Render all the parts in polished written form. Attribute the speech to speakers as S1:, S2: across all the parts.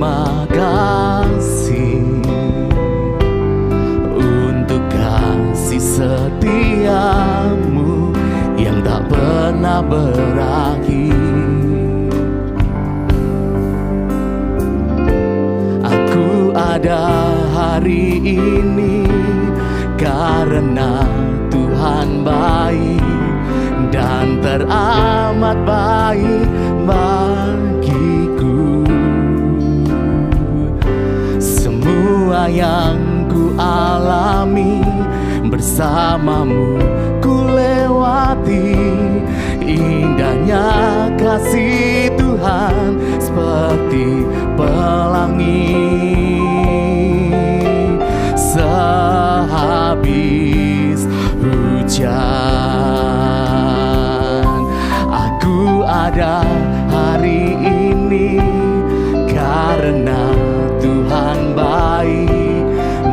S1: berterima kasih untuk kasih setiamu yang tak pernah berakhir. Aku ada hari ini karena Tuhan baik dan teramat baik bagiku. Semua yang ku alami bersamamu ku lewati. Indahnya kasih Tuhan seperti pelangi. Sehabis hujan, aku ada hari ini karena Tuhan baik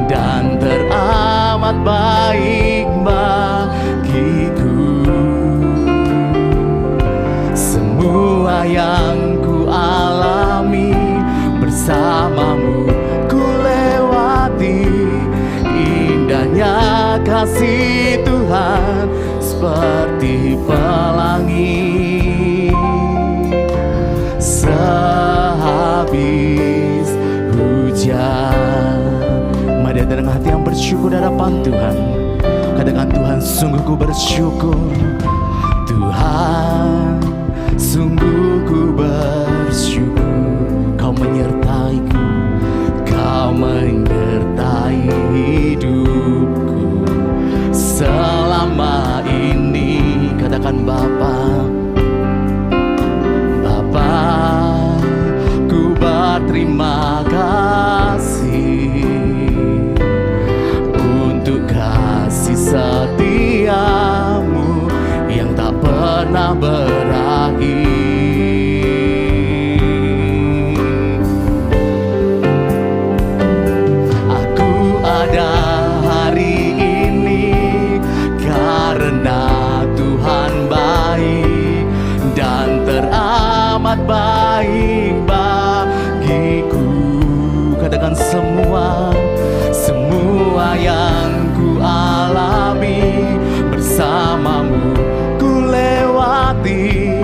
S1: dan teramat baik bagiku. Semua yang ku alami bersamamu ku lewati. Indahnya kasih Tuhan seperti pelangi. Sehabis hujan, mari dengan hati yang bersyukur di hadapan Tuhan. Katakan, Tuhan, sungguh ku bersyukur. Tuhan, sungguh ku bersyukur. Kau menyertaiku, Kau menyertai hidupku selama ini. Katakan, Bapa, Bapa, ku berterima kasih untuk kasih setiamu yang tak pernah berakhir. Baik bagiku. Katakan, semua yang ku alami bersamamu ku lewati.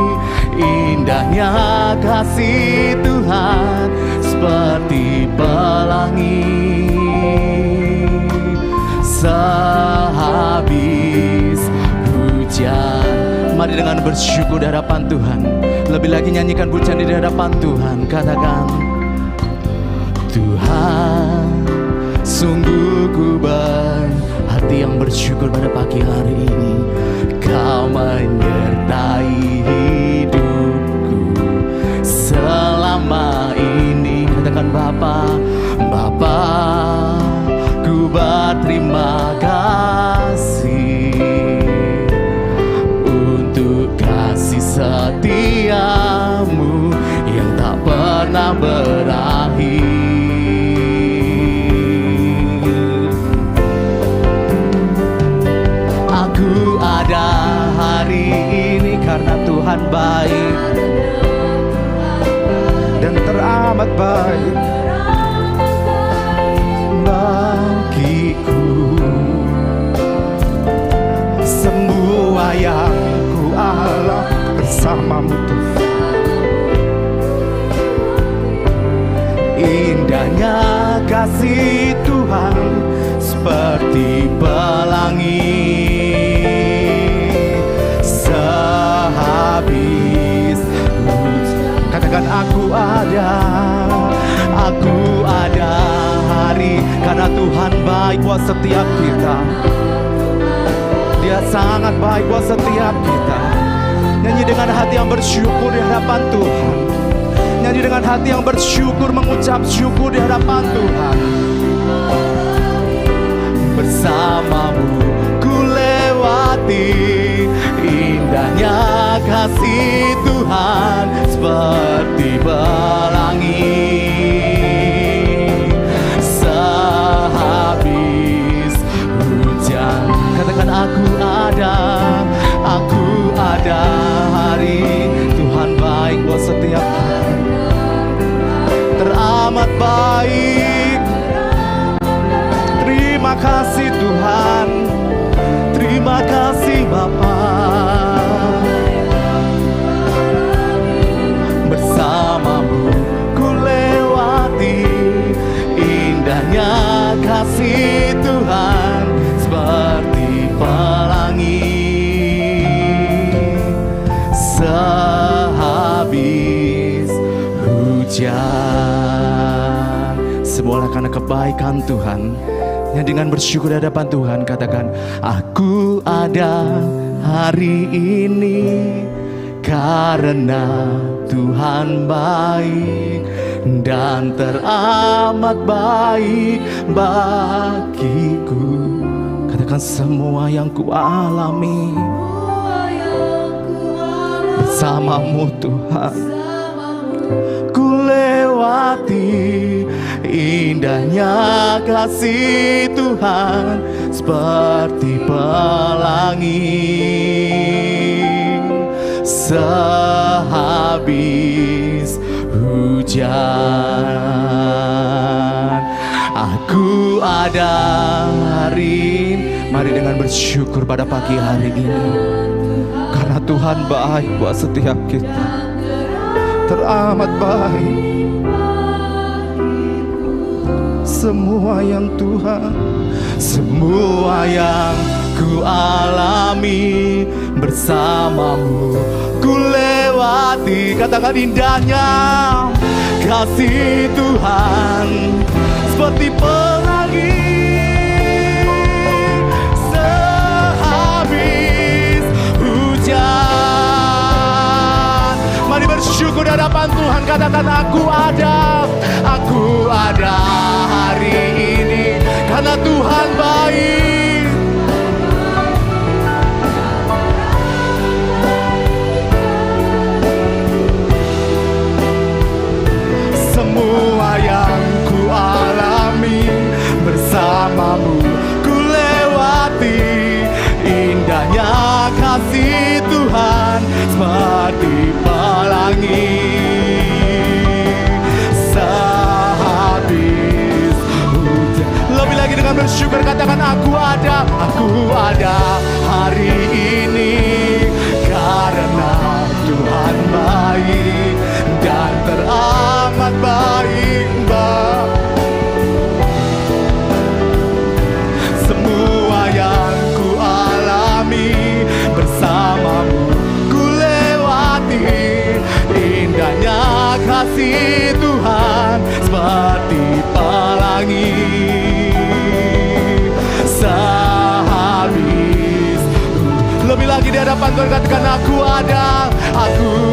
S1: Indahnya kasih Tuhan seperti pelangi. Sehabis hujan, mari dengan bersyukur di hadapan Tuhan. Lebih lagi nyanyikan pujian di hadapan Tuhan. Katakan, Tuhan, sungguh ku berhati yang bersyukur pada pagi hari ini. Kau menyertai hidupku selama ini. Katakan, Bapa, Bapa, ku berterima kasih untuk kasih setiamu yang tak pernah berakhir. Aku ada hari ini karena Tuhan baik dan teramat baik bagiku. Semua yang ku alami bersamamu Tuhan. Indahnya kasih Tuhan seperti pelangi. Sehabis hujan, katakan, aku ada hari karena Tuhan baik buat setiap kita. Dia sangat baik buat setiap kita. Nyanyi dengan hati yang bersyukur di hadapan Tuhan. Nyanyi dengan hati yang bersyukur, mengucap syukur di hadapan Tuhan. Bersamamu ku lewati. Indahnya kasih Tuhan seperti pelangi. Sehabis hujan, katakan, aku ada hari Tuhan baik buat setiap kita. Teramat sehabis hujan. Semua karena kebaikan Tuhan. Yang dengan bersyukur di hadapan Tuhan katakan, aku ada hari ini karena Tuhan baik dan teramat baik bagiku. Katakan semua yang ku alami bersamamu Tuhan, ku lewati indahnya kasih Tuhan seperti pelangi sehabis hujan. Aku ada hari ini. Mari dengan bersyukur pada pagi hari ini, karena Tuhan baik buat setiap kita, teramat baik. Semua yang Tuhan, semua yang ku alami bersamamu, ku lewati. Katakan indahnya kasih Tuhan seperti pelangi sehabis hujan. Mari bersyukur di hadapan Tuhan. Katakan aku ada hari ini karena Tuhan baik. Semua yang ku alami bersamamu, ku lewati indahnya kasih Tuhan seperti pelangi sehabis hujan. Lebih lagi dengan bersyukur katakan aku ada hari ini karena Tuhan baik dan teramat baik semua yang ku alami bersamamu, ku lewati indahnya kasih Tuhan seperti pelangi sehabis. Lebih lagi di hadapan Tuhan katakan aku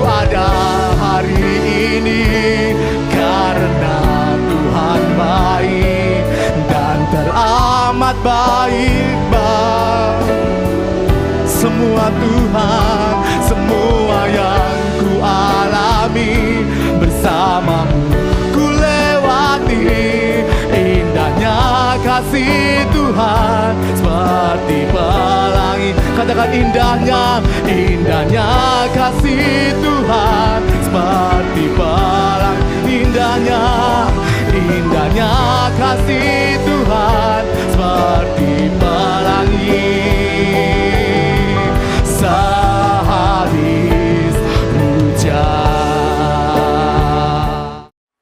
S1: ada hari ini karena Tuhan baik dan teramat baik semua Tuhan, semua yang ku alami bersamamu, ku lewati indahnya kasih Tuhan seperti pelangi. Katakan indahnya kasih Tuhan seperti pelangi. Indahnya kasih Tuhan seperti pelangi sehabis hujan.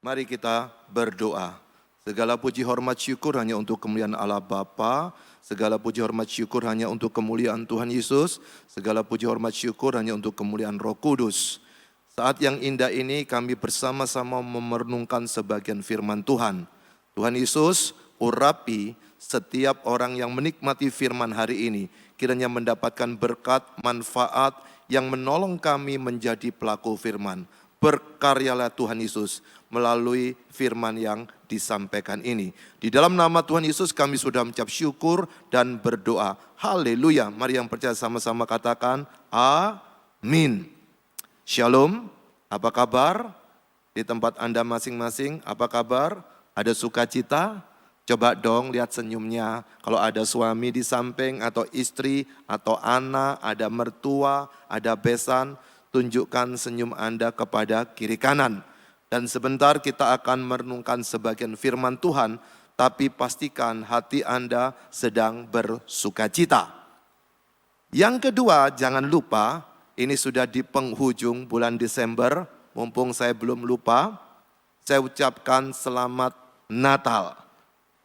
S2: Mari kita berdoa. Segala puji hormat syukur hanya untuk kemuliaan Allah Bapa. Segala puji hormat syukur hanya untuk kemuliaan Tuhan Yesus. Segala puji hormat syukur hanya untuk kemuliaan Roh Kudus. Saat yang indah ini kami bersama-sama merenungkan sebagian firman Tuhan. Tuhan Yesus, urapi setiap orang yang menikmati firman hari ini. Kiranya mendapatkan berkat, manfaat yang menolong kami menjadi pelaku firman. Berkaryalah Tuhan Yesus melalui firman yang disampaikan ini. Di dalam nama Tuhan Yesus kami sudah mengucap syukur dan berdoa. Haleluya. Mari yang percaya sama-sama katakan amin. Shalom, apa kabar? Di tempat Anda masing-masing, apa kabar? Ada sukacita? Coba dong lihat senyumnya. Kalau ada suami di samping atau istri atau anak, ada mertua, ada besan, tunjukkan senyum Anda kepada kiri kanan. Dan sebentar kita akan merenungkan sebagian firman Tuhan, tapi pastikan hati Anda sedang bersukacita. Yang kedua, jangan lupa, ini sudah di penghujung bulan Desember, mumpung saya belum lupa, saya ucapkan selamat Natal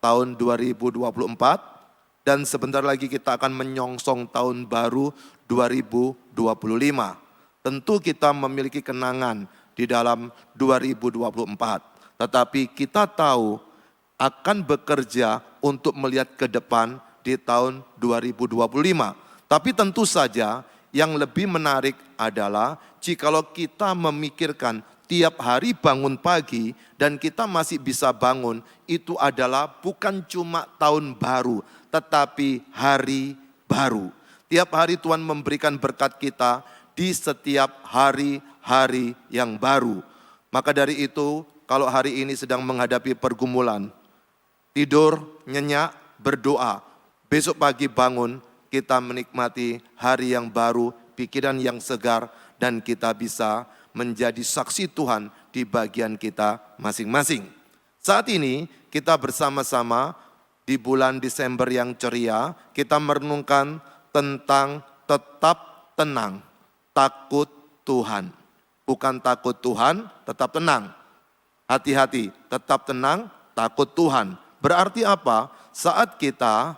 S2: tahun 2024, dan sebentar lagi kita akan menyongsong tahun baru 2025. tentu kita memiliki kenangan di dalam 2024. Tetapi kita tahu akan bekerja untuk melihat ke depan di tahun 2025. Tapi tentu saja yang lebih menarik adalah jikalau kita memikirkan tiap hari bangun pagi dan kita masih bisa bangun, itu adalah bukan cuma tahun baru, tetapi hari baru. Tiap hari Tuhan memberikan berkat kita di setiap hari-hari yang baru. Maka dari itu, kalau hari ini sedang menghadapi pergumulan, tidur, nyenyak, berdoa, besok pagi bangun, kita menikmati hari yang baru, pikiran yang segar, dan kita bisa menjadi saksi Tuhan di bagian kita masing-masing. Saat ini kita bersama-sama di bulan Desember yang ceria, kita merenungkan tentang tetap tenang, takut Tuhan. Bukan takut Tuhan, tetap tenang. Hati-hati, tetap tenang, takut Tuhan. Berarti apa? Saat kita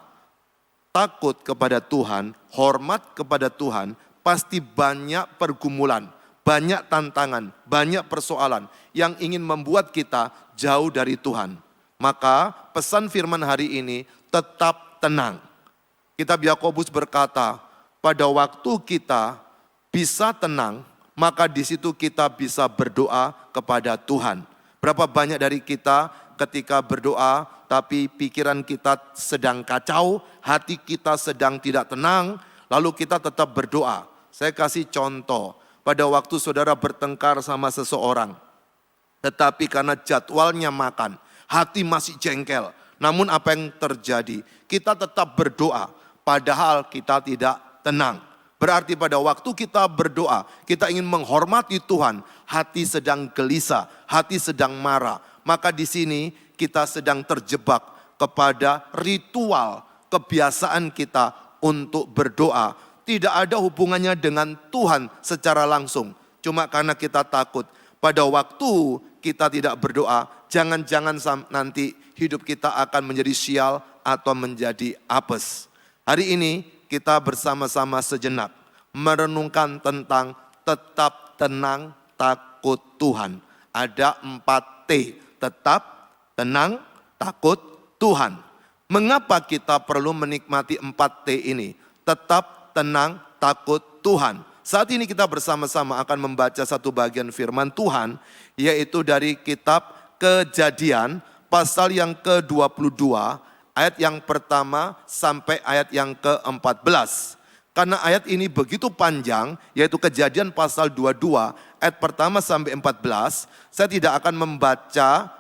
S2: takut kepada Tuhan, hormat kepada Tuhan, pasti banyak pergumulan, banyak tantangan, banyak persoalan yang ingin membuat kita jauh dari Tuhan. Maka pesan firman hari ini, tetap tenang. Kitab Yakobus berkata, pada waktu kita bisa tenang, maka di situ kita bisa berdoa kepada Tuhan. Berapa banyak dari kita ketika berdoa, tapi pikiran kita sedang kacau, hati kita sedang tidak tenang, lalu kita tetap berdoa. Saya kasih contoh, pada waktu saudara bertengkar sama seseorang, tetapi karena jadwalnya makan, hati masih jengkel. Namun apa yang terjadi? Kita tetap berdoa, padahal kita tidak tenang. Berarti pada waktu kita berdoa, kita ingin menghormati Tuhan, hati sedang gelisah, hati sedang marah. Maka di sini kita sedang terjebak kepada ritual kebiasaan kita untuk berdoa. Tidak ada hubungannya dengan Tuhan secara langsung. Cuma karena kita takut. Pada waktu kita tidak berdoa, jangan-jangan nanti hidup kita akan menjadi sial atau menjadi apes. Hari ini kita bersama-sama sejenak merenungkan tentang tetap tenang, takut Tuhan. Ada 4T, tetap tenang, takut Tuhan. Mengapa kita perlu menikmati 4T ini? Tetap tenang, takut Tuhan. Saat ini kita bersama-sama akan membaca satu bagian firman Tuhan, yaitu dari kitab Kejadian, pasal yang ke-22, ayat yang pertama sampai ayat yang ke-14. Karena ayat ini begitu panjang, yaitu Kejadian pasal 22, ayat pertama sampai 14, saya tidak akan membaca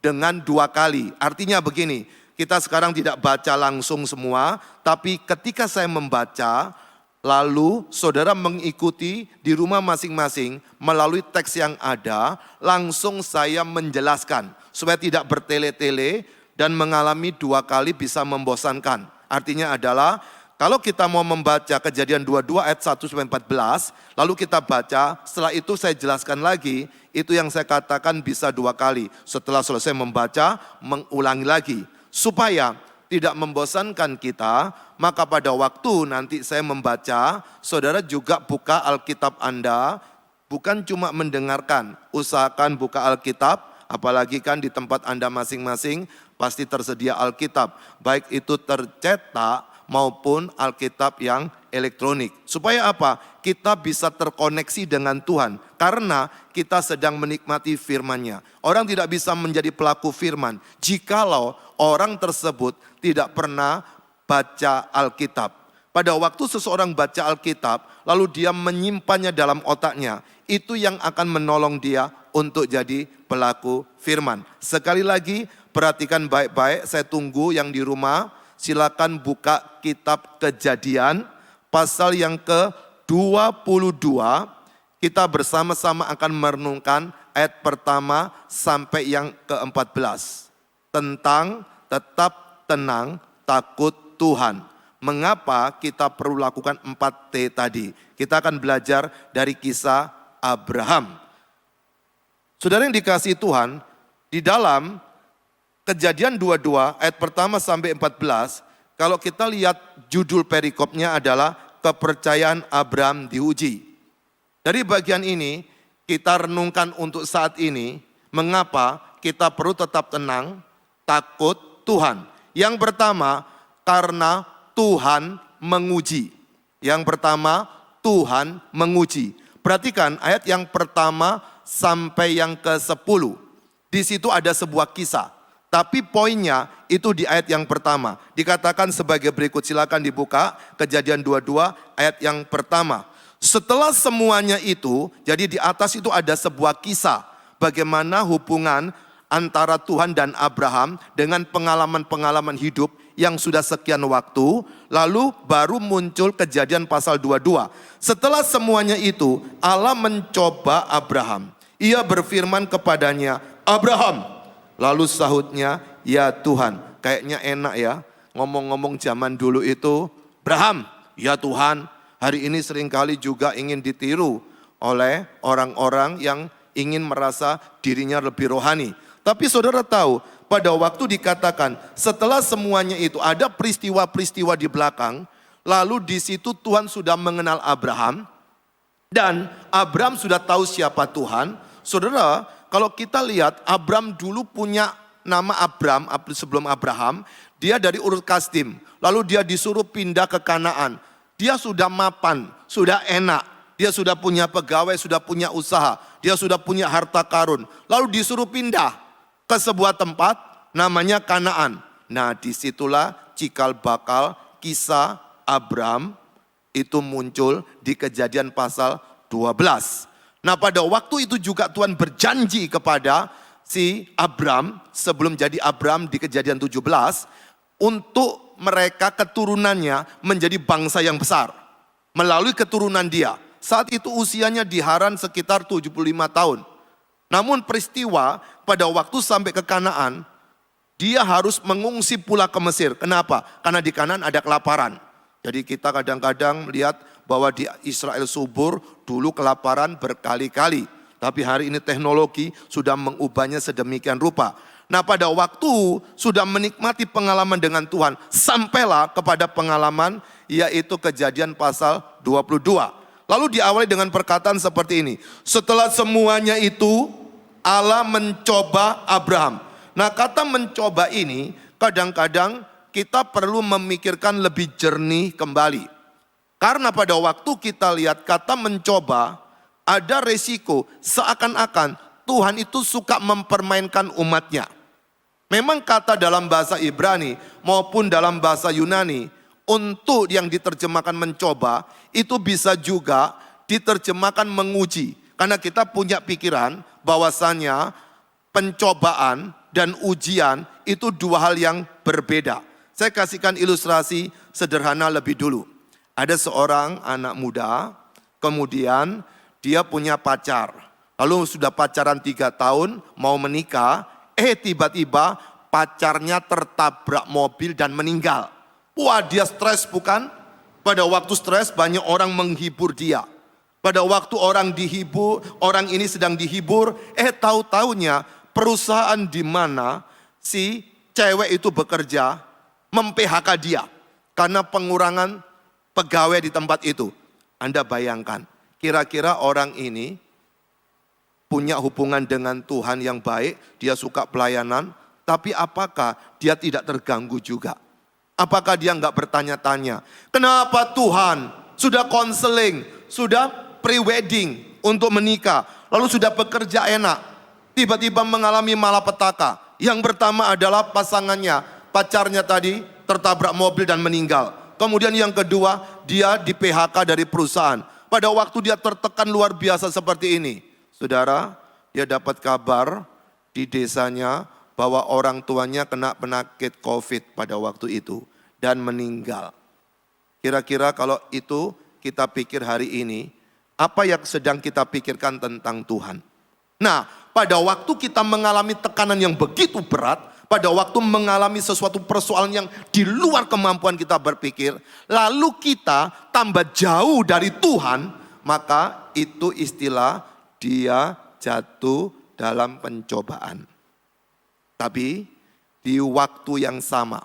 S2: dengan 2 kali. Artinya begini, kita sekarang tidak baca langsung semua, tapi ketika saya membaca, lalu saudara mengikuti di rumah masing-masing melalui teks yang ada, langsung saya menjelaskan supaya tidak bertele-tele dan mengalami 2 kali bisa membosankan. Artinya adalah kalau kita mau membaca Kejadian 22 ayat 1 sampai 14, lalu kita baca, setelah itu saya jelaskan lagi, itu yang saya katakan bisa 2 kali. Setelah selesai membaca, mengulangi lagi. Supaya tidak membosankan kita, maka pada waktu nanti saya membaca, saudara juga buka Alkitab Anda, bukan cuma mendengarkan, usahakan buka Alkitab, apalagi kan di tempat Anda masing-masing pasti tersedia Alkitab, baik itu tercetak maupun Alkitab yang elektronik. Supaya apa? Kita bisa terkoneksi dengan Tuhan, karena kita sedang menikmati firman-Nya. Orang tidak bisa menjadi pelaku firman jikalau orang tersebut tidak pernah baca Alkitab. Pada waktu seseorang baca Alkitab, lalu dia menyimpannya dalam otaknya, itu yang akan menolong dia untuk jadi pelaku firman. Sekali lagi, perhatikan baik-baik, saya tunggu yang di rumah, silakan buka kitab Kejadian, pasal yang ke-22, kita bersama-sama akan merenungkan ayat pertama sampai yang ke-14. Tentang tetap tenang, takut Tuhan. Mengapa kita perlu lakukan 4T tadi? Kita akan belajar dari kisah Abraham. Saudara yang dikasihi Tuhan, di dalam Kejadian 22 ayat pertama sampai 14, kalau kita lihat judul perikopnya adalah kepercayaan Abraham diuji. Dari bagian ini kita renungkan untuk saat ini, mengapa kita perlu tetap tenang, takut Tuhan. Yang pertama, karena Tuhan menguji. Yang pertama, Tuhan menguji. Perhatikan ayat yang pertama sampai yang ke-10. Di situ ada sebuah kisah. Tapi poinnya itu di ayat yang pertama. Dikatakan sebagai berikut, silakan dibuka Kejadian 22 ayat yang pertama. Setelah semuanya itu, jadi di atas itu ada sebuah kisah. Bagaimana hubungan antara Tuhan dan Abraham dengan pengalaman-pengalaman hidup yang sudah sekian waktu, lalu baru muncul Kejadian pasal 22. Setelah semuanya itu, Allah mencoba Abraham. Ia berfirman kepadanya, Abraham. Lalu sahutnya, ya Tuhan. Kayaknya enak ya, ngomong-ngomong zaman dulu itu, Abraham, ya Tuhan. Hari ini seringkali juga ingin ditiru oleh orang-orang yang ingin merasa dirinya lebih rohani. Tapi saudara tahu, pada waktu dikatakan setelah semuanya itu ada peristiwa-peristiwa di belakang, lalu di situ Tuhan sudah mengenal Abraham dan Abraham sudah tahu siapa Tuhan. Saudara, kalau kita lihat Abraham dulu punya nama Abram sebelum Abraham, dia dari Ur Kasdim, lalu dia disuruh pindah ke Kanaan. Dia sudah mapan, sudah enak, dia sudah punya pegawai, sudah punya usaha, dia sudah punya harta karun, lalu disuruh pindah ke sebuah tempat namanya Kanaan. Nah, disitulah cikal bakal kisah Abram itu muncul di Kejadian pasal 12. Nah, pada waktu itu juga Tuhan berjanji kepada si Abram sebelum jadi Abram di Kejadian 17 untuk mereka keturunannya menjadi bangsa yang besar melalui keturunan dia. Saat itu usianya di Haran sekitar 75 tahun. Namun peristiwa pada waktu sampai ke Kanaan, dia harus mengungsi pula ke Mesir. Kenapa? Karena di Kanaan ada kelaparan. Jadi kita kadang-kadang melihat bahwa di Israel subur, dulu kelaparan berkali-kali. Tapi hari ini teknologi sudah mengubahnya sedemikian rupa. Nah, pada waktu sudah menikmati pengalaman dengan Tuhan, sampailah kepada pengalaman yaitu Kejadian pasal 22. Lalu diawali dengan perkataan seperti ini. Setelah semuanya itu, Allah mencoba Abraham. Nah, kata mencoba ini kadang-kadang kita perlu memikirkan lebih jernih kembali. Karena pada waktu kita lihat kata mencoba, ada resiko seakan-akan Tuhan itu suka mempermainkan umatnya. Memang kata dalam bahasa Ibrani maupun dalam bahasa Yunani, untuk yang diterjemahkan mencoba, itu bisa juga diterjemahkan menguji. Karena kita punya pikiran bahwasannya pencobaan dan ujian itu dua hal yang berbeda. Saya kasihkan ilustrasi sederhana lebih dulu. Ada seorang anak muda, kemudian dia punya pacar. Lalu sudah pacaran 3 tahun, mau menikah, tiba-tiba pacarnya tertabrak mobil dan meninggal. Wah, dia stres bukan? Pada waktu stres banyak orang menghibur dia. Pada waktu orang dihibur, orang ini sedang dihibur, tahu-taunya perusahaan di mana si cewek itu bekerja mem-PHK dia karena pengurangan pegawai di tempat itu. Anda bayangkan, kira-kira orang ini punya hubungan dengan Tuhan yang baik, dia suka pelayanan, tapi apakah dia tidak terganggu juga? Apakah dia enggak bertanya-tanya, kenapa Tuhan sudah konseling, sudah pre-wedding untuk menikah, lalu sudah bekerja enak, tiba-tiba mengalami malapetaka. Yang pertama adalah pasangannya, pacarnya tadi tertabrak mobil dan meninggal. Kemudian yang kedua, dia di PHK dari perusahaan. Pada waktu dia tertekan luar biasa seperti ini, saudara, dia dapat kabar di desanya bahwa orang tuanya kena penyakit COVID pada waktu itu dan meninggal. Kira-kira kalau itu kita pikir hari ini, apa yang sedang kita pikirkan tentang Tuhan? Nah, pada waktu kita mengalami tekanan yang begitu berat, pada waktu mengalami sesuatu persoalan yang di luar kemampuan kita berpikir, lalu kita tambah jauh dari Tuhan, maka itu istilah dia jatuh dalam pencobaan. Tapi di waktu yang sama,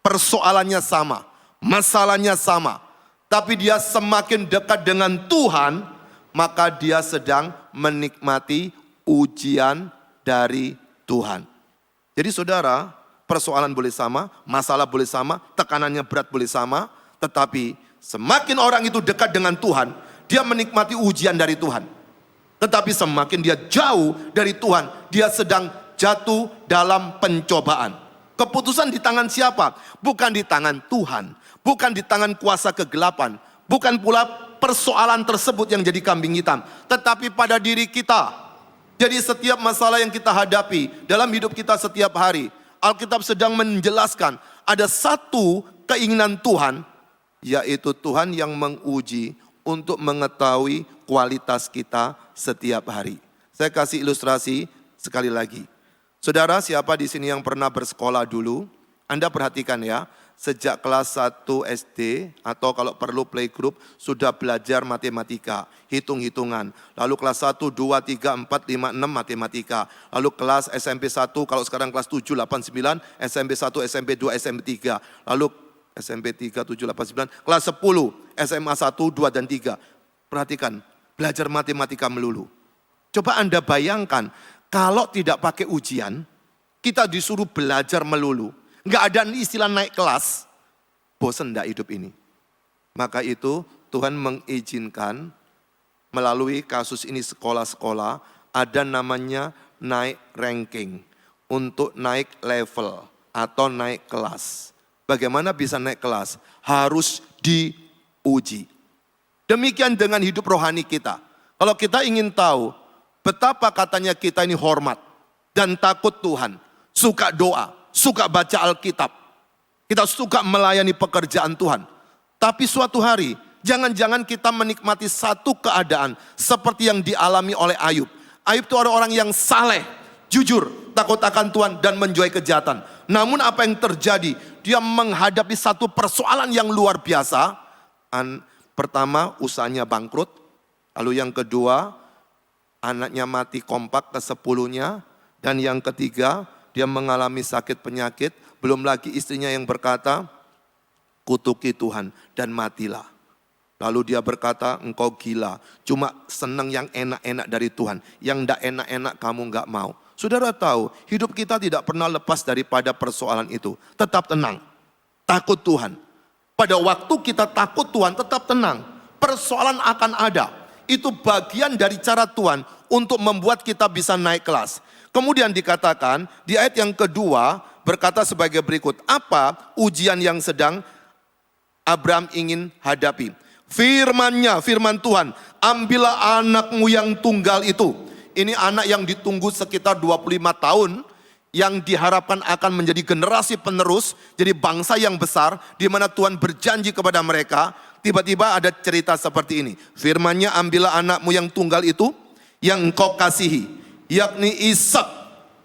S2: persoalannya sama, masalahnya sama, tapi dia semakin dekat dengan Tuhan, maka dia sedang menikmati ujian dari Tuhan. Jadi saudara, persoalan boleh sama, masalah boleh sama, tekanannya berat boleh sama, tetapi semakin orang itu dekat dengan Tuhan, dia menikmati ujian dari Tuhan. Tetapi semakin dia jauh dari Tuhan, dia sedang jatuh dalam pencobaan. Keputusan di tangan siapa? Bukan di tangan Tuhan, bukan di tangan kuasa kegelapan, bukan pula persoalan tersebut yang jadi kambing hitam, tetapi pada diri kita. Jadi setiap masalah yang kita hadapi dalam hidup kita setiap hari, Alkitab sedang menjelaskan ada satu keinginan Tuhan, yaitu Tuhan yang menguji untuk mengetahui kualitas kita setiap hari. Saya kasih ilustrasi sekali lagi. Saudara, siapa di sini yang pernah bersekolah dulu? Anda perhatikan ya, sejak kelas 1 SD atau kalau perlu playgroup sudah belajar matematika, hitung-hitungan. Lalu kelas 1, 2, 3, 4, 5, 6 matematika. Lalu kelas SMP 1, kalau sekarang kelas 7, 8, 9, SMP 1, SMP 2, SMP 3. Lalu SMP 3, 7, 8, 9, kelas 10, SMA 1, 2, dan 3. Perhatikan, belajar matematika melulu. Coba Anda bayangkan, kalau tidak pakai ujian, kita disuruh belajar melulu. Nggak ada istilah naik kelas, bosan enggak hidup ini. Maka itu Tuhan mengizinkan melalui kasus ini sekolah-sekolah ada namanya naik ranking untuk naik level atau naik kelas. Bagaimana bisa naik kelas? Harus diuji. Demikian dengan hidup rohani kita. Kalau kita ingin tahu betapa katanya kita ini hormat dan takut Tuhan, suka doa, suka baca Alkitab, kita suka melayani pekerjaan Tuhan. Tapi suatu hari, jangan-jangan kita menikmati satu keadaan seperti yang dialami oleh Ayub. Ayub itu orang yang saleh, jujur, takut akan Tuhan dan menjauhi kejahatan. Namun apa yang terjadi? Dia menghadapi satu persoalan yang luar biasa. Pertama, usahanya bangkrut. Lalu yang kedua, anaknya mati kompak ke-10-nya. Dan yang ketiga, dia mengalami sakit penyakit, belum lagi istrinya yang berkata, kutuki Tuhan dan matilah. Lalu dia berkata, engkau gila, cuma senang yang enak-enak dari Tuhan, yang enggak enak-enak kamu enggak mau. Saudara tahu, hidup kita tidak pernah lepas daripada persoalan itu. Tetap tenang, takut Tuhan. Pada waktu kita takut Tuhan, tetap tenang. Persoalan akan ada. Itu bagian dari cara Tuhan untuk membuat kita bisa naik kelas. Kemudian dikatakan di ayat yang kedua berkata sebagai berikut. Apa ujian yang sedang Abraham ingin hadapi? Firman-Nya, firman Tuhan, ambillah anakmu yang tunggal itu. Ini anak yang ditunggu sekitar 25 tahun. Yang diharapkan akan menjadi generasi penerus. Jadi bangsa yang besar. Di mana Tuhan berjanji kepada mereka. Tiba-tiba ada cerita seperti ini. Firman-Nya, ambillah anakmu yang tunggal itu. Yang engkau kasihi, yakni Ishak,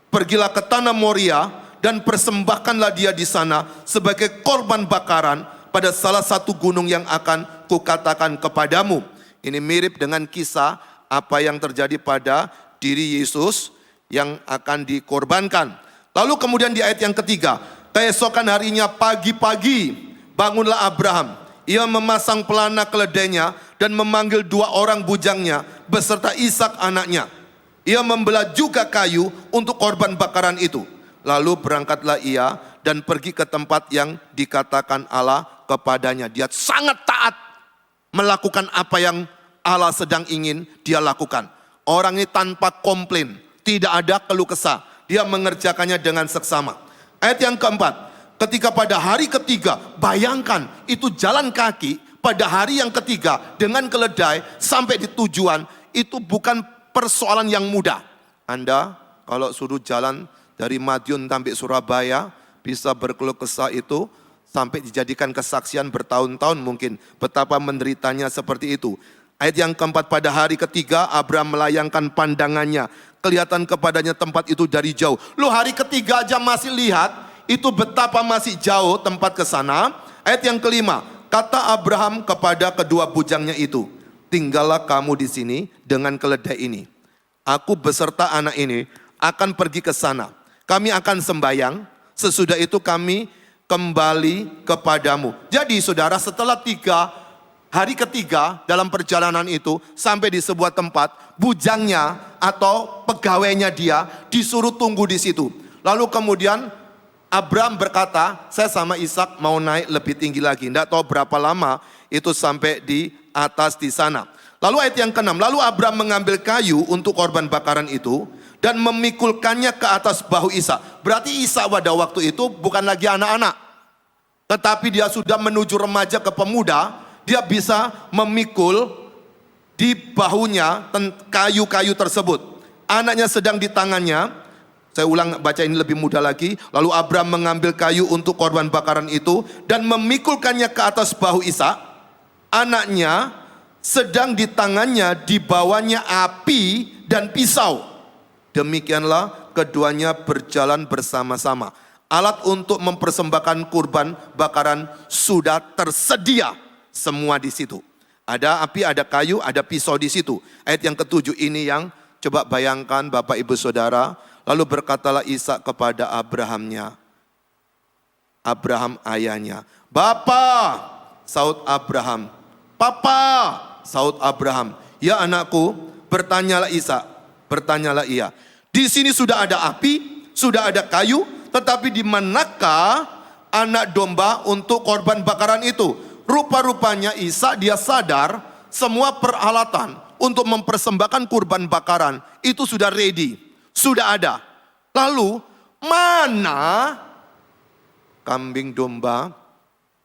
S2: pergilah ke tanah Moria dan persembahkanlah dia di sana sebagai korban bakaran pada salah satu gunung yang akan kukatakan kepadamu. Ini mirip dengan kisah apa yang terjadi pada diri Yesus yang akan dikorbankan. Lalu kemudian di ayat yang ketiga, keesokan harinya pagi-pagi bangunlah Abraham. Ia memasang pelana keledainya dan memanggil 2 orang bujangnya beserta Ishak anaknya. Ia membelah juga kayu untuk korban bakaran itu. Lalu berangkatlah ia dan pergi ke tempat yang dikatakan Allah kepadanya. Dia sangat taat melakukan apa yang Allah sedang ingin dia lakukan. Orang ini tanpa komplain, tidak ada keluh kesah. Dia mengerjakannya dengan seksama. Ayat yang keempat. Ketika pada hari ketiga, bayangkan itu jalan kaki pada hari yang ketiga dengan keledai sampai di tujuan, itu bukan persoalan yang mudah. Anda kalau suruh jalan dari Madiun sampai Surabaya, bisa berkeluh kesah itu sampai dijadikan kesaksian bertahun-tahun mungkin. Betapa menderitanya seperti itu. Ayat yang keempat, pada hari ketiga Abraham melayangkan pandangannya. Kelihatan kepadanya tempat itu dari jauh. Loh, hari ketiga aja masih lihat. Itu betapa masih jauh tempat ke sana. Ayat yang kelima, kata Abraham kepada kedua bujangnya itu, tinggallah kamu di sini dengan keledai ini. Aku beserta anak ini akan pergi ke sana. Kami akan sembahyang, sesudah itu kami kembali kepadamu. Jadi saudara, setelah 3 Hari ketiga dalam perjalanan itu sampai di sebuah tempat, bujangnya atau pegawainya dia disuruh tunggu di situ. Lalu kemudian Abraham berkata, saya sama Ishak mau naik lebih tinggi lagi. Tidak tahu berapa lama itu sampai di atas di sana. Lalu ayat yang ke-6, lalu Abraham mengambil kayu untuk korban bakaran itu dan memikulkannya ke atas bahu Ishak. Berarti Ishak pada waktu itu bukan lagi anak-anak, tetapi dia sudah menuju remaja ke pemuda. Dia bisa memikul di bahunya kayu-kayu tersebut. Anaknya sedang di tangannya. Saya ulang baca ini lebih mudah lagi. Lalu Abraham mengambil kayu untuk korban bakaran itu dan memikulkannya ke atas bahu Ishak. Anaknya sedang di tangannya, dibawanya api dan pisau. Demikianlah keduanya berjalan bersama-sama. Alat untuk mempersembahkan kurban bakaran sudah tersedia semua di situ. Ada api, ada kayu, ada pisau di situ. Ayat yang ke-7 ini yang coba bayangkan Bapak Ibu Saudara. Lalu berkatalah Ishak kepada Abrahamnya, Abraham ayahnya, "Bapa," saut Abraham. "Papa," saut Abraham. "Ya anakku," bertanyalah Ishak, bertanyalah ia. "Di sini sudah ada api, sudah ada kayu, tetapi di manakah anak domba untuk korban bakaran itu?" Rupa-rupanya Ishak dia sadar semua peralatan untuk mempersembahkan kurban bakaran itu sudah ready, sudah ada. Lalu mana kambing domba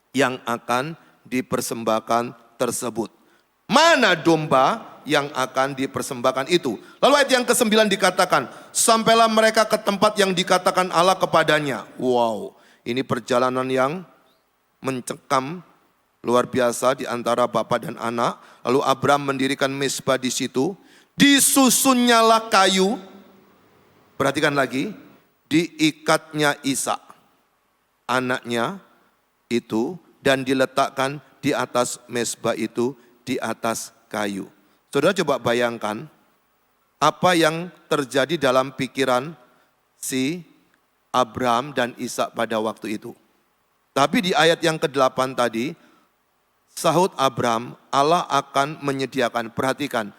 S2: yang akan dipersembahkan tersebut? Mana domba yang akan dipersembahkan itu? Lalu ayat yang ke-9 dikatakan, sampailah mereka ke tempat yang dikatakan Allah kepadanya. Wow, ini perjalanan yang mencekam luar biasa di antara bapak dan anak. Lalu Abraham mendirikan mezbah di situ. Disusunnyalah kayu. Perhatikan lagi. Diikatnya Ishak, anaknya itu, dan diletakkan di atas mezbah itu, di atas kayu. Saudara coba bayangkan apa yang terjadi dalam pikiran si Abraham dan Ishak pada waktu itu. Tapi di ayat yang ke-8 tadi, sahut Abraham, Allah akan menyediakan. Perhatikan,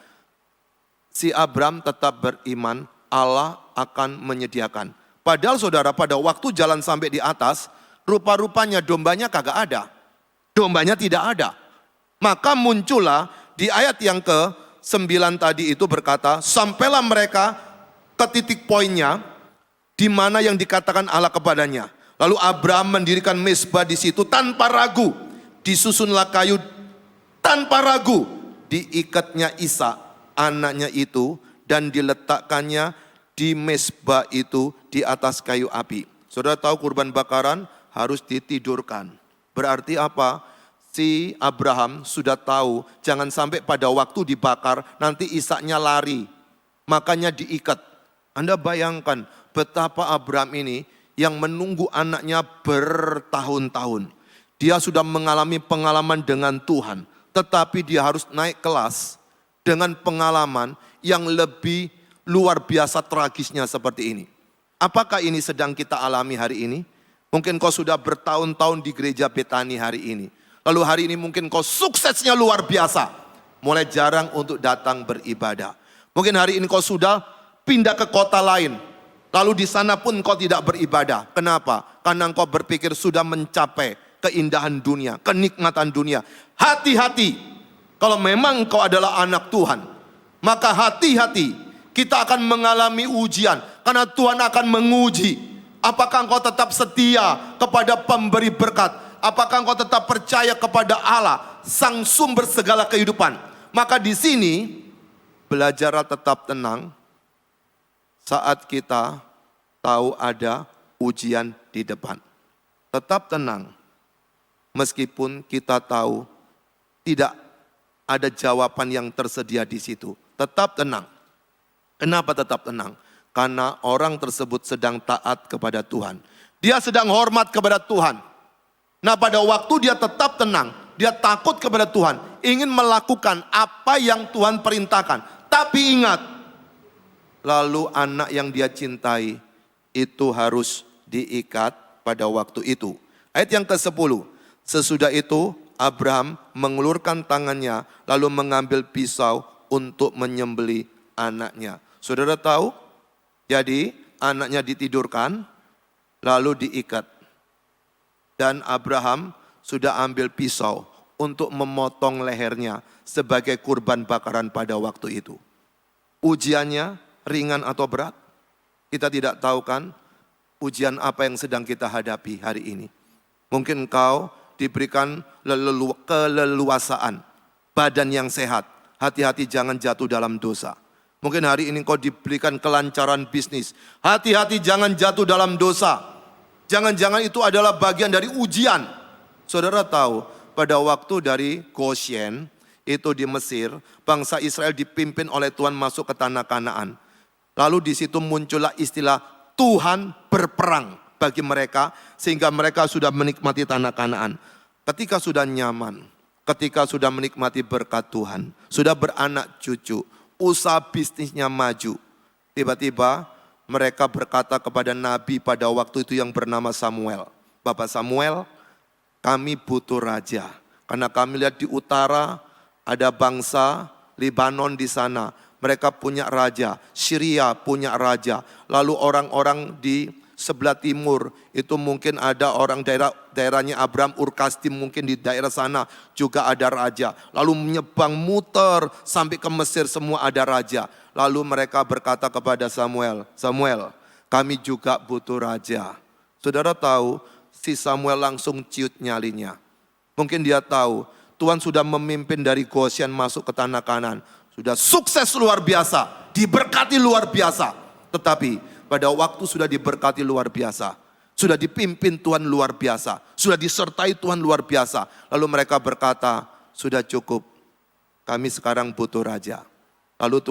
S2: si Abraham tetap beriman, Allah akan menyediakan. Padahal saudara pada waktu jalan sampai di atas, rupa-rupanya dombanya kagak ada. Dombanya tidak ada. Maka muncullah di ayat yang ke-9 tadi itu berkata, sampailah mereka ke titik poinnya, di mana yang dikatakan Allah kepadanya. Lalu Abraham mendirikan mezbah di situ tanpa ragu. Disusunlah kayu tanpa ragu, diikatnya Ishak anaknya itu dan diletakkannya di mezbah itu di atas kayu api. Saudara tahu kurban bakaran harus ditidurkan. Berarti apa? Si Abraham sudah tahu jangan sampai pada waktu dibakar nanti Ishaknya lari. Makanya diikat. Anda bayangkan betapa Abraham ini yang menunggu anaknya bertahun-tahun. Dia sudah mengalami pengalaman dengan Tuhan, tetapi dia harus naik kelas dengan pengalaman yang lebih luar biasa tragisnya seperti ini. Apakah ini sedang kita alami hari ini? Mungkin kau sudah bertahun-tahun di gereja Betani hari ini. Lalu hari ini mungkin kau suksesnya luar biasa, mulai jarang untuk datang beribadah. Mungkin hari ini kau sudah pindah ke kota lain, lalu di sana pun kau tidak beribadah. Kenapa? Karena kau berpikir sudah mencapai keindahan dunia, kenikmatan dunia. Hati-hati, kalau memang engkau adalah anak Tuhan, maka hati-hati, kita akan mengalami ujian, karena Tuhan akan menguji. Apakah engkau tetap setia kepada pemberi berkat? Apakah engkau tetap percaya kepada Allah, sang sumber segala kehidupan? Maka di sini, belajarlah tetap tenang saat kita tahu ada ujian di depan. Tetap tenang. Meskipun kita tahu tidak ada jawaban yang tersedia di situ. Tetap tenang. Kenapa tetap tenang? Karena orang tersebut sedang taat kepada Tuhan. Dia sedang hormat kepada Tuhan. Nah pada waktu dia tetap tenang, dia takut kepada Tuhan, ingin melakukan apa yang Tuhan perintahkan. Tapi ingat, lalu anak yang dia cintai itu harus diikat pada waktu itu. Ayat yang ke-10. Sesudah itu Abraham mengulurkan tangannya lalu mengambil pisau untuk menyembelih anaknya. Saudara tahu? Jadi anaknya ditidurkan lalu diikat. Dan Abraham sudah ambil pisau untuk memotong lehernya sebagai kurban bakaran pada waktu itu. Ujiannya ringan atau berat? Kita tidak tahu kan ujian apa yang sedang kita hadapi hari ini. Mungkin engkau diberikan keleluasaan, badan yang sehat. Hati-hati jangan jatuh dalam dosa. Mungkin hari ini engkau diberikan kelancaran bisnis. Hati-hati jangan jatuh dalam dosa. Jangan-jangan itu adalah bagian dari ujian. Saudara tahu pada waktu dari Goshen, itu di Mesir, bangsa Israel dipimpin oleh Tuhan masuk ke tanah Kanaan. Lalu di situ muncullah istilah Tuhan berperang bagi mereka, sehingga mereka sudah menikmati tanah Kanaan. Ketika sudah nyaman, ketika sudah menikmati berkat Tuhan, sudah beranak cucu, usaha bisnisnya maju, tiba-tiba mereka berkata kepada nabi pada waktu itu yang bernama Samuel, Bapak Samuel, kami butuh raja, karena kami lihat di utara ada bangsa Libanon di sana. Mereka punya raja, Syria punya raja. Lalu orang-orang di sebelah timur itu mungkin ada orang daerahnya Abraham, Ur-Kasdim mungkin di daerah sana juga ada raja. Lalu menyebang muter sampai ke Mesir semua ada raja. Lalu mereka berkata kepada Samuel, Samuel, kami juga butuh raja. Saudara tahu, si Samuel langsung ciut nyalinya. Mungkin dia tahu Tuhan sudah memimpin dari Goshen masuk ke tanah Kanaan. Sudah sukses luar biasa, diberkati luar biasa. Tetapi pada waktu sudah diberkati luar biasa, sudah dipimpin Tuhan luar biasa, sudah disertai Tuhan luar biasa. Lalu mereka berkata, sudah cukup, kami sekarang butuh raja. Lalu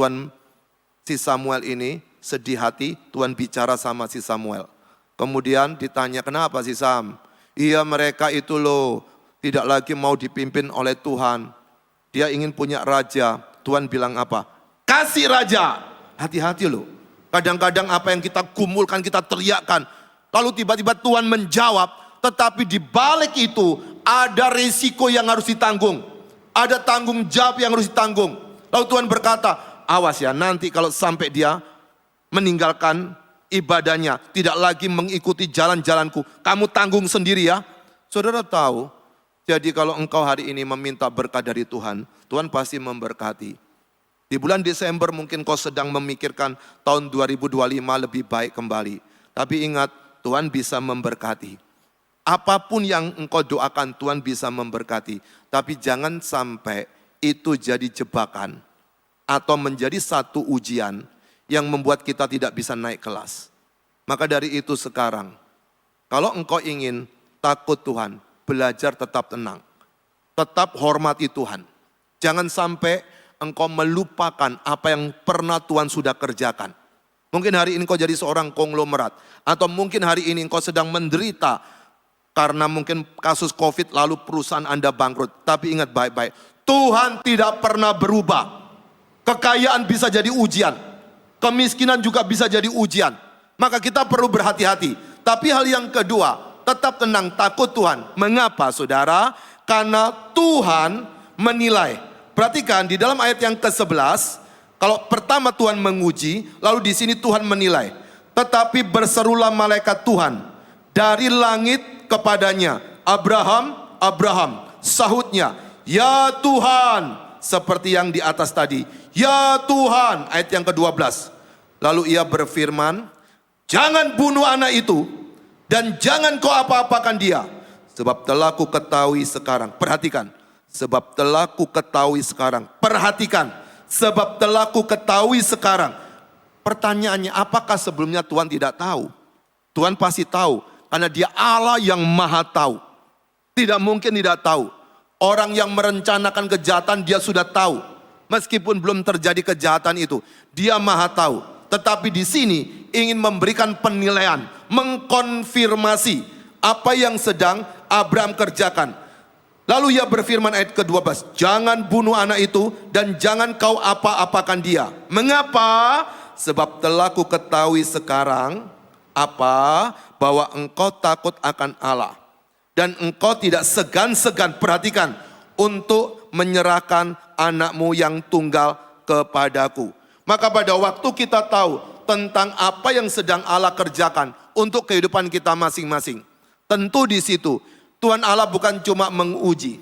S2: si Samuel ini sedih hati, Tuhan bicara sama si Samuel. Kemudian ditanya, kenapa si Sam? Iya mereka itu loh, tidak lagi mau dipimpin oleh Tuhan. Dia ingin punya raja. Tuhan bilang apa? Kasih raja. Hati-hati loh. Kadang-kadang apa yang kita gumulkan, kita teriakkan. Lalu tiba-tiba Tuhan menjawab. Tetapi di balik itu ada risiko yang harus ditanggung. Ada tanggung jawab yang harus ditanggung. Lalu Tuhan berkata, awas ya nanti kalau sampai dia meninggalkan ibadahnya, tidak lagi mengikuti jalan-jalanku, kamu tanggung sendiri ya. Saudara tahu, jadi kalau engkau hari ini meminta berkat dari Tuhan, Tuhan pasti memberkati. Di bulan Desember mungkin kau sedang memikirkan tahun 2025 lebih baik kembali. Tapi ingat, Tuhan bisa memberkati. Apapun yang engkau doakan, Tuhan bisa memberkati. Tapi jangan sampai itu jadi jebakan atau menjadi satu ujian yang membuat kita tidak bisa naik kelas. Maka dari itu sekarang, kalau engkau ingin takut Tuhan, belajar tetap tenang. Tetap hormati Tuhan. Jangan sampai engkau melupakan apa yang pernah Tuhan sudah kerjakan. Mungkin hari ini engkau jadi seorang konglomerat. Atau mungkin hari ini engkau sedang menderita karena mungkin kasus COVID lalu perusahaan Anda bangkrut. Tapi ingat baik-baik, Tuhan tidak pernah berubah. Kekayaan bisa jadi ujian. Kemiskinan juga bisa jadi ujian. Maka kita perlu berhati-hati. Tapi hal yang kedua, tetap tenang, takut Tuhan. Mengapa saudara? Karena Tuhan menilai. Perhatikan di dalam ayat yang ke-11, kalau pertama Tuhan menguji, lalu di sini Tuhan menilai. Tetapi berserulah malaikat Tuhan dari langit kepadanya, Abraham, Abraham. Sahutnya, ya Tuhan, seperti yang di atas tadi. Ya Tuhan, ayat yang ke-12. Lalu ia berfirman, jangan bunuh anak itu, dan jangan kau apa-apakan dia. Sebab telah ku ketahui sekarang. Perhatikan. Sebab telah ku ketahui sekarang. Perhatikan. Sebab telah ku ketahui sekarang. Pertanyaannya, apakah sebelumnya Tuhan tidak tahu? Tuhan pasti tahu. Karena dia Allah yang maha tahu. Tidak mungkin tidak tahu. Orang yang merencanakan kejahatan dia sudah tahu. Meskipun belum terjadi kejahatan itu. Dia maha tahu. Tetapi di sini ingin memberikan penilaian. Mengkonfirmasi apa yang sedang Abraham kerjakan. Lalu ia berfirman ayat ke-12, jangan bunuh anak itu dan jangan kau apa-apakan dia. Mengapa? Sebab telah ku ketahui sekarang apa? Bahwa engkau takut akan Allah dan engkau tidak segan-segan, perhatikan, untuk menyerahkan anakmu yang tunggal kepadaku. Maka pada waktu kita tahu tentang apa yang sedang Allah kerjakan untuk kehidupan kita masing-masing, tentu di situ Tuhan Allah bukan cuma menguji,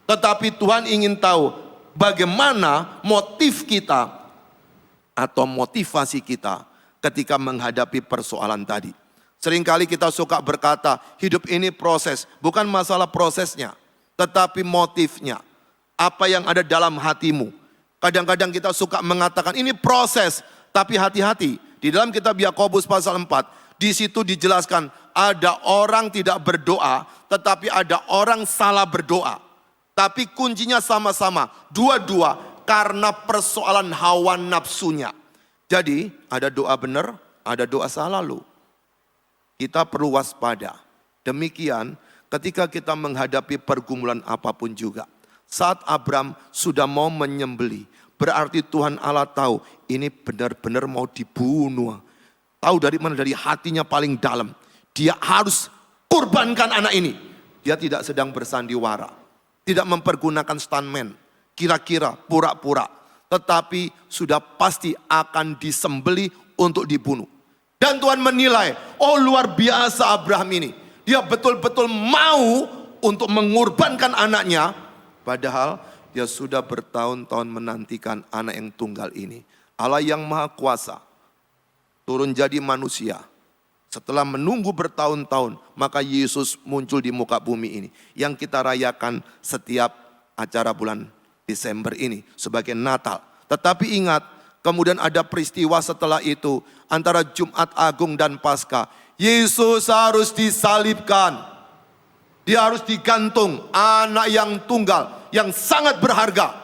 S2: tetapi Tuhan ingin tahu bagaimana motif kita atau motivasi kita ketika menghadapi persoalan tadi. Seringkali kita suka berkata, hidup ini proses, bukan masalah prosesnya, tetapi motifnya. Apa yang ada dalam hatimu. Kadang-kadang kita suka mengatakan ini proses, tapi hati-hati. Di dalam kitab Yakobus pasal 4, di situ dijelaskan ada orang tidak berdoa, tetapi ada orang salah berdoa. Tapi kuncinya sama-sama, dua-dua karena persoalan hawa nafsunya. Jadi ada doa benar, ada doa salah loh. Kita perlu waspada. Demikian ketika kita menghadapi pergumulan apapun juga. Saat Abraham sudah mau menyembelih, berarti Tuhan Allah tahu ini benar-benar mau dibunuh. Tahu dari mana? Dari hatinya paling dalam. Dia harus kurbankan anak ini. Dia tidak sedang bersandiwara. Tidak mempergunakan stuntman. Kira-kira, pura-pura. Tetapi sudah pasti akan disembelih untuk dibunuh. Dan Tuhan menilai, oh luar biasa Abraham ini. Dia betul-betul mau untuk mengorbankan anaknya. Padahal dia sudah bertahun-tahun menantikan anak yang tunggal ini. Allah yang maha kuasa turun jadi manusia. Setelah menunggu bertahun-tahun, maka Yesus muncul di muka bumi ini. Yang kita rayakan setiap acara bulan Desember ini sebagai Natal. Tetapi ingat, kemudian ada peristiwa setelah itu antara Jumat Agung dan Paskah. Yesus harus disalibkan. Dia harus digantung, anak yang tunggal, yang sangat berharga.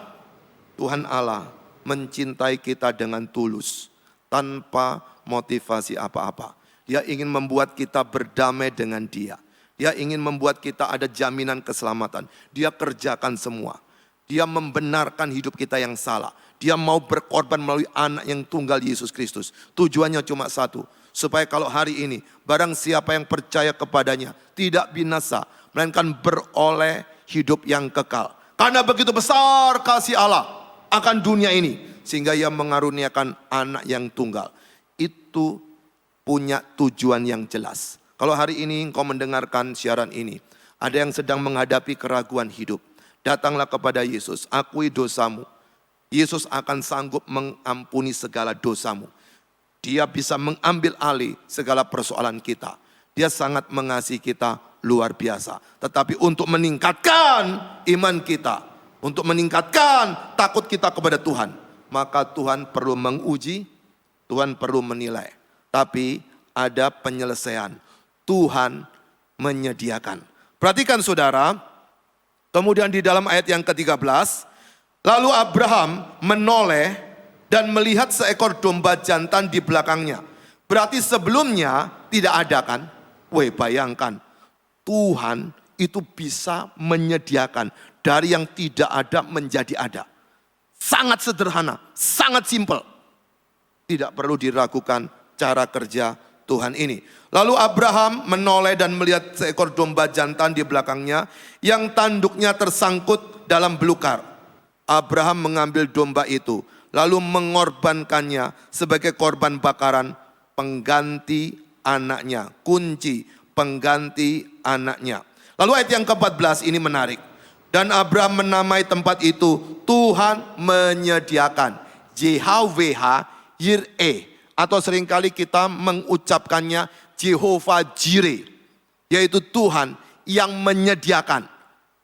S2: Tuhan Allah mencintai kita dengan tulus, tanpa motivasi apa-apa. Dia ingin membuat kita berdamai dengan Dia. Dia ingin membuat kita ada jaminan keselamatan. Dia kerjakan semua. Dia membenarkan hidup kita yang salah. Dia mau berkorban melalui anak yang tunggal Yesus Kristus. Tujuannya cuma satu, supaya kalau hari ini barang siapa yang percaya kepadanya tidak binasa, melainkan beroleh hidup yang kekal. Karena begitu besar kasih Allah akan dunia ini, sehingga Ia mengaruniakan anak yang tunggal. Itu punya tujuan yang jelas. Kalau hari ini engkau mendengarkan siaran ini, ada yang sedang menghadapi keraguan hidup, datanglah kepada Yesus, akui dosamu. Yesus akan sanggup mengampuni segala dosamu. Dia bisa mengambil alih segala persoalan kita. Dia sangat mengasihi kita luar biasa. Tetapi untuk meningkatkan iman kita, untuk meningkatkan takut kita kepada Tuhan, maka Tuhan perlu menguji, Tuhan perlu menilai. Tapi ada penyelesaian. Tuhan menyediakan. Perhatikan saudara, kemudian di dalam ayat yang ke-13, lalu Abraham menoleh dan melihat seekor domba jantan di belakangnya. Berarti sebelumnya tidak ada kan? Weh, bayangkan, Tuhan itu bisa menyediakan dari yang tidak ada menjadi ada. Sangat sederhana, sangat simpel. Tidak perlu diragukan cara kerja Tuhan ini. Lalu Abraham menoleh dan melihat seekor domba jantan di belakangnya yang tanduknya tersangkut dalam belukar. Abraham mengambil domba itu lalu mengorbankannya sebagai korban bakaran pengganti anaknya. Kunci pengganti anaknya. Lalu ayat yang ke-14 ini menarik. Dan Abraham menamai tempat itu Tuhan menyediakan. JHWH Yireh. Atau seringkali kita mengucapkannya Jehovah Jireh, yaitu Tuhan yang menyediakan.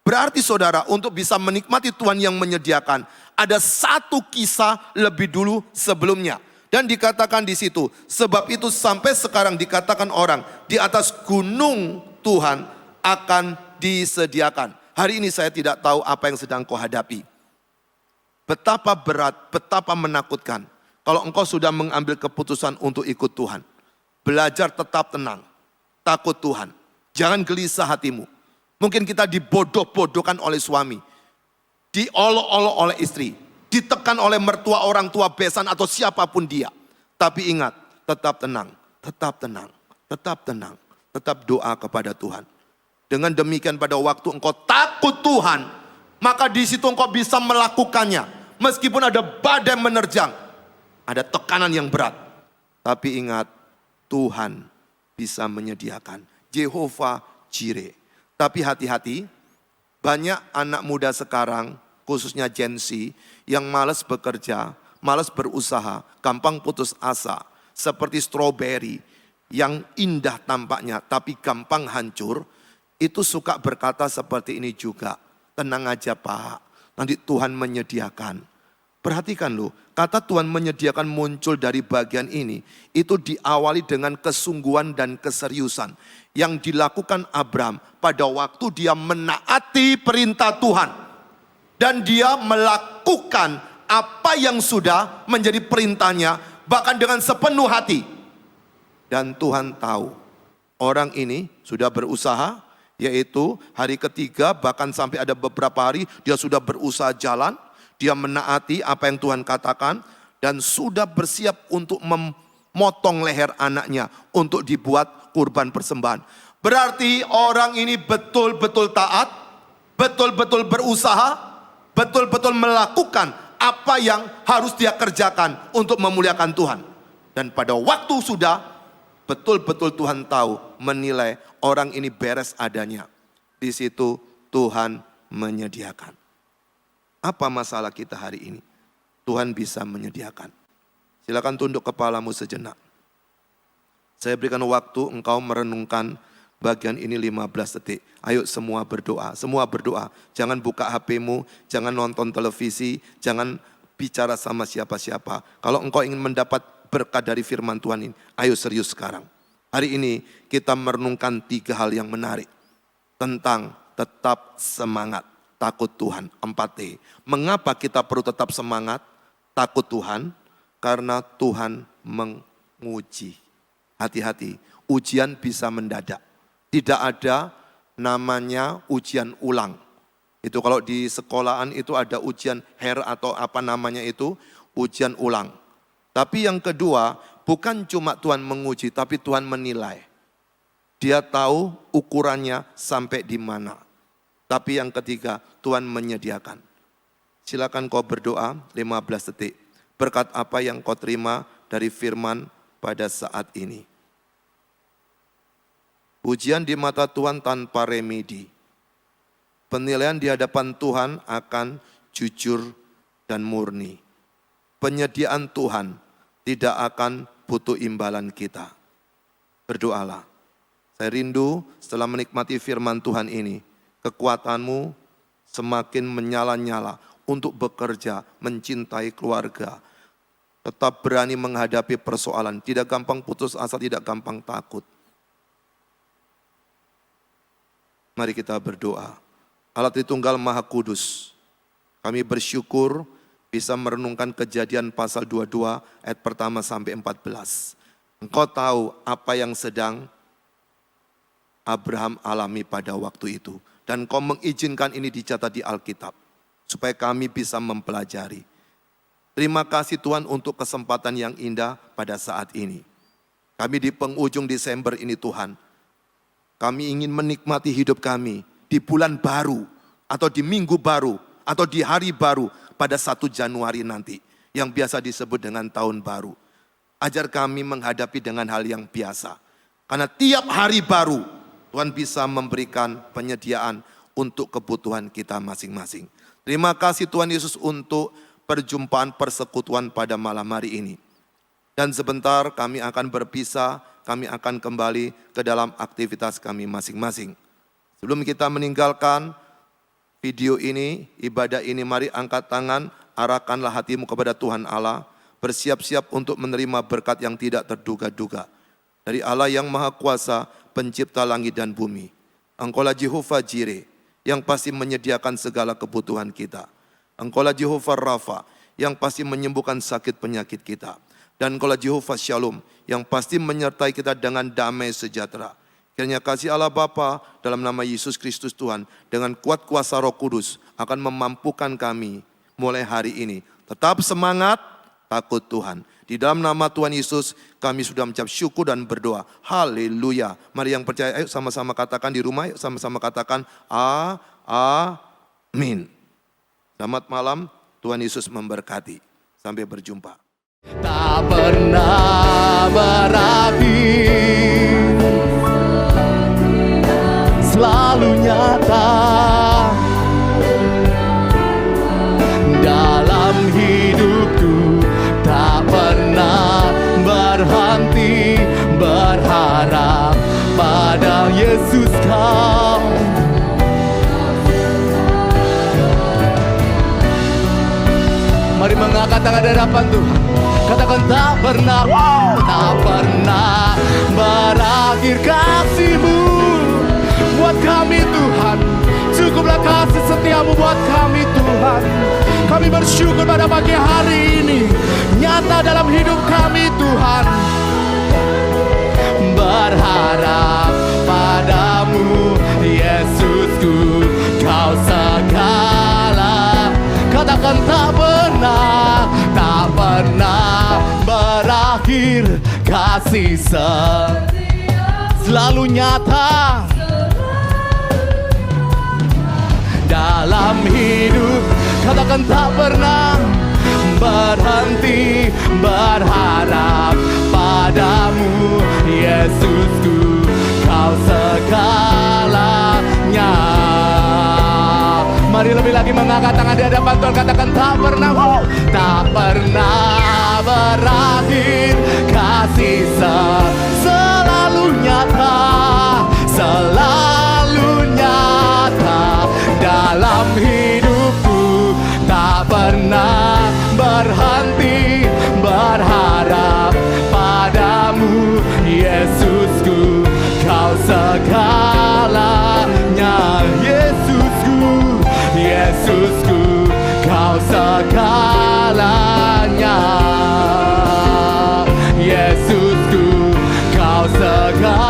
S2: Berarti saudara, untuk bisa menikmati Tuhan yang menyediakan, ada satu kisah lebih dulu sebelumnya. Dan dikatakan di situ, sebab itu sampai sekarang dikatakan orang, di atas gunung Tuhan akan disediakan. Hari ini saya tidak tahu apa yang sedang kau hadapi. Betapa berat, betapa menakutkan. Kalau engkau sudah mengambil keputusan untuk ikut Tuhan, belajar tetap tenang, takut Tuhan. Jangan gelisah hatimu. Mungkin kita dibodoh-bodohkan oleh suami, diolok-olok oleh istri, ditekan oleh mertua, orang tua, besan atau siapapun dia. Tapi ingat, tetap tenang, tetap tenang, tetap tenang, tetap doa kepada Tuhan. Dengan demikian pada waktu engkau takut Tuhan, maka di situ engkau bisa melakukannya. Meskipun ada badai menerjang, ada tekanan yang berat. Tapi ingat, Tuhan bisa menyediakan. Jehovah Jireh. Tapi hati-hati, banyak anak muda sekarang, khususnya Gen Z, yang malas bekerja, malas berusaha, gampang putus asa. Seperti stroberi yang indah tampaknya, tapi gampang hancur. Itu suka berkata seperti ini juga. Tenang aja Pak, nanti Tuhan menyediakan. Perhatikan loh, kata Tuhan menyediakan muncul dari bagian ini. Itu diawali dengan kesungguhan dan keseriusan. Yang dilakukan Abraham pada waktu dia menaati perintah Tuhan. Dan dia melakukan apa yang sudah menjadi perintahnya, bahkan dengan sepenuh hati. Dan Tuhan tahu, orang ini sudah berusaha, yaitu hari ketiga, bahkan sampai ada beberapa hari dia sudah berusaha jalan, dia menaati apa yang Tuhan katakan, dan sudah bersiap untuk memotong leher anaknya untuk dibuat kurban persembahan. Berarti orang ini betul-betul taat, betul-betul berusaha, betul-betul melakukan apa yang harus dia kerjakan untuk memuliakan Tuhan. Dan pada waktu sudah, betul-betul Tuhan tahu, menilai orang ini beres adanya. Di situ Tuhan menyediakan. Apa masalah kita hari ini? Tuhan bisa menyediakan. Silakan tunduk kepalamu sejenak. Saya berikan waktu engkau merenungkan bagian ini 15 detik. Ayo semua berdoa, semua berdoa. Jangan buka HP-mu, jangan nonton televisi, jangan bicara sama siapa-siapa. Kalau engkau ingin mendapat berkat dari firman Tuhan ini, ayo serius sekarang. Hari ini kita merenungkan 3 hal yang menarik. Tentang tetap semangat, takut Tuhan, 4T. Mengapa kita perlu tetap semangat, takut Tuhan? Karena Tuhan menguji. Hati-hati, ujian bisa mendadak. Tidak ada namanya ujian ulang. Itu kalau di sekolahan itu ada ujian atau apa namanya itu, ujian ulang. Tapi yang kedua, bukan cuma Tuhan menguji, tapi Tuhan menilai. Dia tahu ukurannya sampai di mana. Tapi yang ketiga, Tuhan menyediakan. Silakan kau berdoa 15 detik. Berkat apa yang kau terima dari firman pada saat ini. Ujian di mata Tuhan tanpa remedi. Penilaian di hadapan Tuhan akan jujur dan murni. Penyediaan Tuhan tidak akan butuh imbalan kita. Berdoalah. Saya rindu setelah menikmati firman Tuhan ini, kekuatanmu semakin menyala-nyala untuk bekerja, mencintai keluarga. Tetap berani menghadapi persoalan, tidak gampang putus asa, tidak gampang takut. Mari kita berdoa. Allah Tritunggal Maha Kudus, kami bersyukur bisa merenungkan Kejadian pasal 22 ayat pertama sampai 14. Engkau tahu apa yang sedang Abraham alami pada waktu itu. Dan Engkau mengizinkan ini dicatat di Alkitab, supaya kami bisa mempelajari. Terima kasih Tuhan untuk kesempatan yang indah pada saat ini. Kami di penghujung Desember ini Tuhan, kami ingin menikmati hidup kami di bulan baru, atau di minggu baru, atau di hari baru pada 1 Januari nanti, yang biasa disebut dengan tahun baru. Ajar kami menghadapi dengan hal yang biasa. Karena tiap hari baru, Tuhan bisa memberikan penyediaan untuk kebutuhan kita masing-masing. Terima kasih Tuhan Yesus untuk perjumpaan persekutuan pada malam hari ini. Dan sebentar kami akan berpisah, kami akan kembali ke dalam aktivitas kami masing-masing. Sebelum kita meninggalkan video ini, ibadah ini, mari angkat tangan, arahkanlah hatimu kepada Tuhan Allah. Bersiap-siap untuk menerima berkat yang tidak terduga-duga. Dari Allah yang Maha Kuasa, pencipta langit dan bumi. Engkaulah Jehovah Jireh, yang pasti menyediakan segala kebutuhan kita. Engkaulah Jehovah Rafa, yang pasti menyembuhkan sakit penyakit kita. Dan Engkaulah Jehovah Shalom, yang pasti menyertai kita dengan damai sejahtera. Kiranya kasih Allah Bapa dalam nama Yesus Kristus Tuhan, dengan kuat kuasa Roh Kudus akan memampukan kami mulai hari ini. Tetap semangat, takut Tuhan. Di dalam nama Tuhan Yesus kami sudah mengucap syukur dan berdoa. Haleluya. Mari yang percaya, ayo sama-sama katakan di rumah, ayo sama-sama katakan amin. Selamat malam, Tuhan Yesus memberkati. Sampai berjumpa.
S1: Tak pernah berakhir, selalu nyata dalam hidupku. Tak pernah berhenti berharap pada Yesus kau. Mari mengangkat tangan di hadapan Tuhan. Katakan tak pernah, tak pernah berakhir kasih-Mu buat kami Tuhan. Cukuplah kasih setiamu buat kami Tuhan. Kami bersyukur pada pagi hari ini nyata dalam hidup kami Tuhan. Berharap padamu Yesusku, Kau segala. Katakan tak pernah berakhir kasih selalu nyata dalam hidup. Katakan tak pernah berhenti berharap padamu Yesusku, Kau segalanya. Mari lebih lagi mengangkat tangan di hadapan Tuhan. Katakan tak pernah berakhir kasih selalu nyata dalam hidupku. Tak pernah berhenti berharap padamu Yesusku, Kau segalanya. Yesusku, Kau segalanya. Yesusku, Kau segalanya.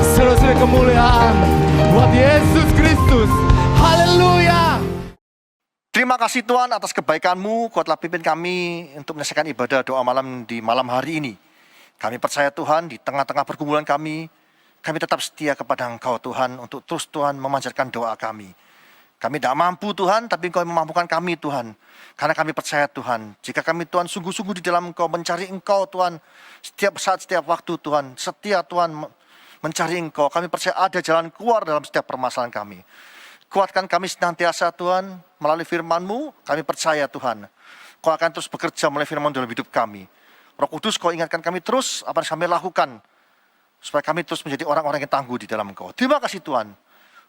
S1: Seluruh kemuliaan buat Yesus Kristus. Haleluya.
S3: Terima kasih Tuhan atas kebaikan-Mu. Kau telah pimpin kami untuk menyelesaikan ibadah doa malam di malam hari ini. Kami percaya Tuhan, di tengah-tengah pergumulan kami tetap setia kepada Engkau Tuhan, untuk terus Tuhan memanjatkan doa kami. Kami tidak mampu Tuhan, tapi Engkau memampukan kami Tuhan. Karena kami percaya Tuhan, jika kami Tuhan sungguh-sungguh di dalam Engkau, mencari Engkau Tuhan, setiap saat, setiap waktu Tuhan, setia Tuhan mencari Engkau, kami percaya ada jalan keluar dalam setiap permasalahan kami. Kuatkan kami senantiasa Tuhan, melalui firman-Mu, kami percaya Tuhan, Kau akan terus bekerja melalui firman dalam hidup kami. Roh Kudus, Kau ingatkan kami terus apa yang kami lakukan, supaya kami terus menjadi orang-orang yang tangguh di dalam Engkau. Terima kasih Tuhan.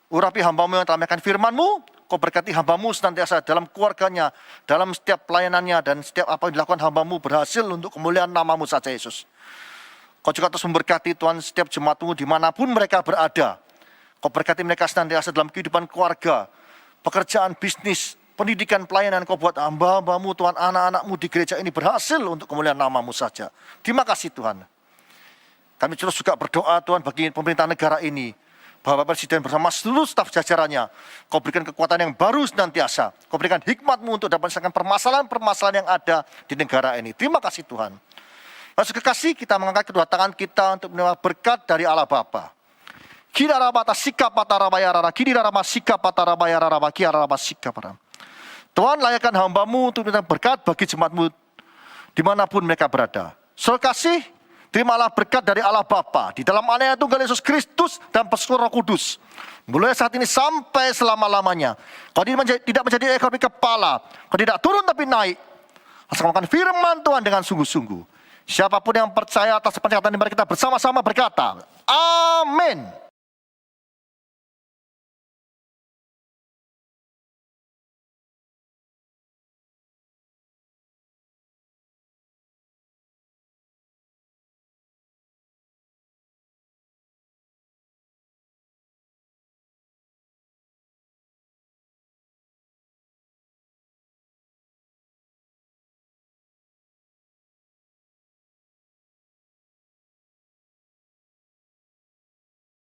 S3: Urapi hamba-Mu yang telah menyampaikan firman-Mu, Kau berkati hamba-Mu senantiasa dalam keluarganya, dalam setiap pelayanannya, dan setiap apa yang dilakukan hamba-Mu berhasil untuk kemuliaan nama-Mu saja Yesus. Kau juga terus memberkati Tuhan setiap jemaat-Mu dimanapun mereka berada. Kau berkati mereka senantiasa dalam kehidupan keluarga, pekerjaan, bisnis, pendidikan, pelayanan. Kau buat hamba-hamba-Mu Tuhan, anak-anak-Mu di gereja ini berhasil untuk kemuliaan nama-Mu saja. Terima kasih Tuhan. Kami terus juga berdoa Tuhan bagi pemerintah negara ini, Bapak Presiden bersama seluruh staf jajarannya. Kau berikan kekuatan yang baru senantiasa. Kau berikan hikmat-Mu untuk dapat menyelesaikan permasalahan-permasalahan yang ada di negara ini. Terima kasih Tuhan. Lalu kekasih, kita mengangkat kedua tangan kita untuk menerima berkat dari Allah Bapa. Tuhan, layakkan hamba-Mu untuk minta berkat bagi jemaat-Mu dimanapun mereka berada. Saudara kasih, terimalah berkat dari Allah Bapa di dalam anaknya Tunggal Yesus Kristus dan persekutuan Roh Kudus, mulai saat ini sampai selama-lamanya. Kau tidak menjadi ekor tapi kepala, kau tidak turun tapi naik. Asal makan firman Tuhan dengan sungguh-sungguh. Siapapun yang percaya atas perkataan, mari kita bersama-sama berkata, amin.